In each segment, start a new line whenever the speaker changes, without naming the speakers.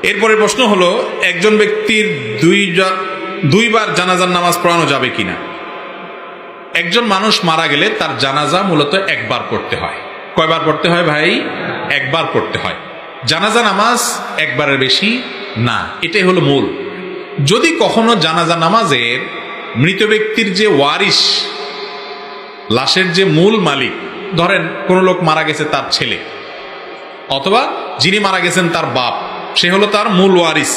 এরপরে প্রশ্ন হলো, একজন ব্যক্তির দুইবার জানাজার নামাজ পড়ানো যাবে কিনা। একজন মানুষ মারা গেলে তার জানাজা মূলত একবার পড়তে হয়। কয়বার পড়তে হয় ভাই? একবার পড়তে হয়। জানাজা নামাজ একবারের বেশি না, এটাই হলো মূল। যদি কখনো জানাজা নামাজের মৃত ব্যক্তির যে ওয়ারিস, লাশের যে মূল মালিক, ধরেন কোনো লোক মারা গেছে তার ছেলে, অথবা যিনি মারা গেছেন তার বাপ, সে হলো তার মূল ওয়ারিস,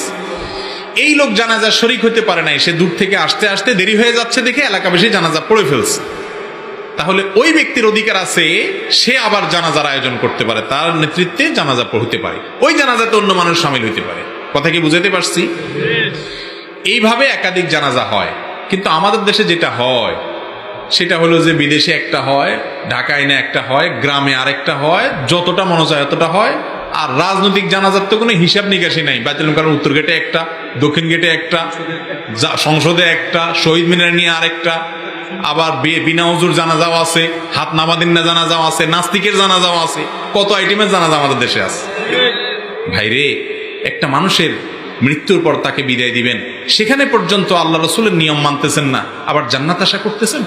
এই লোক জানাজার শরীক হতে পারে নাই, সে দূর থেকে আসতে আসতে দেরি হয়ে যাচ্ছে দেখে এলাকাবাসী জানাজা পড়ে ফেলছে, তাহলে ওই ব্যক্তির অধিকার আছে, সে আবার জানাজার আয়োজন করতে পারে, তার নেতৃত্বে জানাজা পড়তে পারে, ওই জানাজাতে অন্য মানুষ সামিল হইতে পারে। কথা কি বুঝাতে পারছি? এইভাবে একাধিক জানাজা হয়। কিন্তু আমাদের দেশে যেটা হয় সেটা হলো যে বিদেশে একটা হয়, ঢাকায় না একটা হয়, গ্রামে আরেকটা হয়, যতটা মনে চায় ততটা হয়। আর রাজনৈতিক জানাজার তো কোনো হিসাব নিকাশই নাই। বাইতুল কারণ উত্তর গেটে একটা, দক্ষিণ গেটে একটা, সংসদে একটা, শহীদ মিনার নিয়ে আরেকটা, আবার বিনা হুজুর জানাজাও আছে, হাত নামাদিন্না জানাজাও আছে, নাস্তিকের জানাজাও আছে, কত আইটেমের জানাজা আমাদের দেশে আছে। ভাইরে, একটা মানুষের মৃত্যুর পর তাকে বিদায় দিবেন, সেখানে পর্যন্ত আল্লাহ রসুলের নিয়ম মানতেছেন না, আবার জান্নাত আশা করতেছেন।